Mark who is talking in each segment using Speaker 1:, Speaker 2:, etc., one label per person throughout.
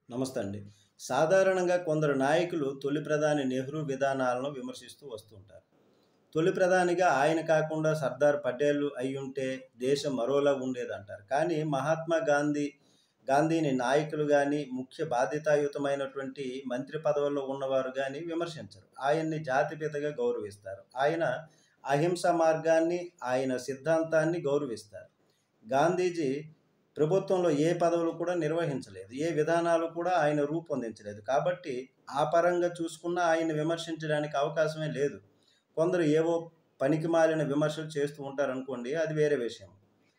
Speaker 1: నమస్తే అండి. సాధారణంగా కొందరు నాయకులు తొలి ప్రధాని నెహ్రూ విధానాలను విమర్శిస్తూ వస్తుంటారు. తొలి ప్రధానిగా ఆయన కాకుండా సర్దార్ పటేల్ అయ్యుంటే దేశం మరోలా ఉండేదంటారు. కానీ మహాత్మా గాంధీని నాయకులు గాని, ముఖ్య బాధ్యతాయుతమైనటువంటి మంత్రి పదవుల్లో ఉన్నవారు గాని విమర్శించరు. ఆయన్ని జాతిపితగా గౌరవిస్తారు. ఆయన అహింస మార్గాన్ని, ఆయన సిద్ధాంతాన్ని గౌరవిస్తారు. గాంధీజీ ప్రభుత్వంలో ఏ పదవులు కూడా నిర్వహించలేదు. ఏ విధానాలు కూడా ఆయన రూపొందించలేదు. కాబట్టి ఆ పరంగా చూసుకున్నా ఆయన్ని విమర్శించడానికి అవకాశమే లేదు. కొందరు ఏవో పనికిమాలిన విమర్శలు చేస్తూ ఉంటారనుకోండి, అది వేరే విషయం.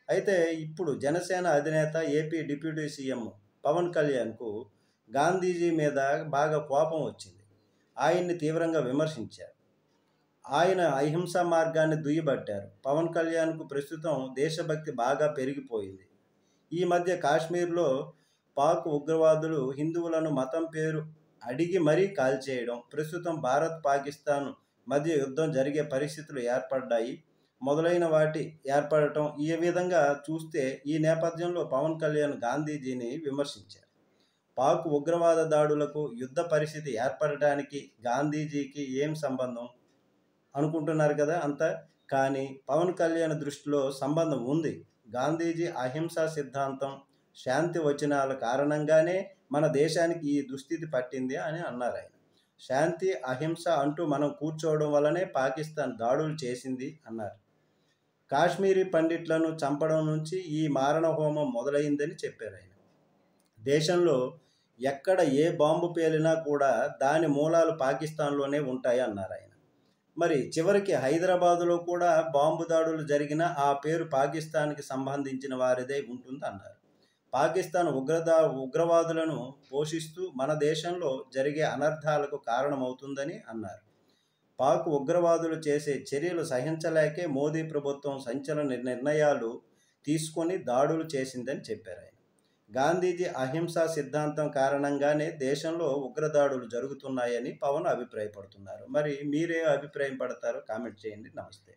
Speaker 1: అయితే ఇప్పుడు జనసేన అధినేత, ఏపీ డిప్యూటీ సీఎం పవన్ కళ్యాణ్‌కు గాంధీజీ మీద బాగా కోపం వచ్చింది. ఆయన్ని తీవ్రంగా విమర్శించారు. ఆయన అహింసా మార్గాన్ని దుయ్యబట్టారు. పవన్ కళ్యాణ్‌కు ప్రస్తుతం దేశభక్తి బాగా పెరిగిపోయింది. ఈ మధ్య కాశ్మీర్‌లో పాక్ ఉగ్రవాదులు హిందువులను మతం పేరు అడిగి మరీ కాల్చేయడం, ప్రస్తుతం భారత్, పాకిస్తాన్ మధ్య యుద్ధం జరిగే పరిస్థితులు ఏర్పడ్డాయి. మొదలైన వాటి ఏర్పడటం ఈ విధంగా చూస్తే ఈ నేపథ్యంలో పవన్ కళ్యాణ్ గాంధీజీని విమర్శించారు. పాక్ ఉగ్రవాద దాడులకు యుద్ధ పరిస్థితి ఏర్పడటానికి గాంధీజీకి ఏం సంబంధం అనుకుంటున్నారు కదా అంతా. కానీ పవన్ కళ్యాణ్ దృష్టిలో సంబంధం ఉంది. గాంధీజీ అహింసా సిద్ధాంతం, శాంతి వచనాల కారణంగానే మన దేశానికి ఈ దుస్థితి పట్టింది అని అన్నారాయన. శాంతి, అహింస అంటూ మనం కూర్చోవడం వల్లనే పాకిస్తాన్ దాడులు చేసింది అన్నారు. కాశ్మీరీ పండిట్లను చంపడం నుంచి ఈ మారణ హోమం మొదలైందని చెప్పారాయన. దేశంలో ఎక్కడ ఏ బాంబు పేలినా కూడా దాని మూలాలు పాకిస్తాన్‌లోనే ఉంటాయి అన్నారాయన. మరి చివరికి హైదరాబాదులో కూడా బాంబు దాడులు జరిగినా ఆ పేరు పాకిస్తాన్‌కి సంబంధించిన వారిదే ఉంటుందన్నారు. పాకిస్తాన్ ఉగ్రవాదులను పోషిస్తూ మన దేశంలో జరిగే అనర్థాలకు కారణమవుతుందని అన్నారు. పాక్ ఉగ్రవాదులు చేసే చర్యలు సహించలేకే మోదీ ప్రభుత్వం సంచలన నిర్ణయాలు తీసుకొని దాడులు చేసిందని చెప్పారాయన. గాంధీజీ అహింసా సిద్ధాంతం కారణంగానే దేశంలో ఉగ్రదాడులు జరుగుతున్నాయని పవన్ అభిప్రాయపడుతున్నారు. మరి మీరేం అభిప్రాయం పడతారో కామెంట్ చేయండి. నమస్తే.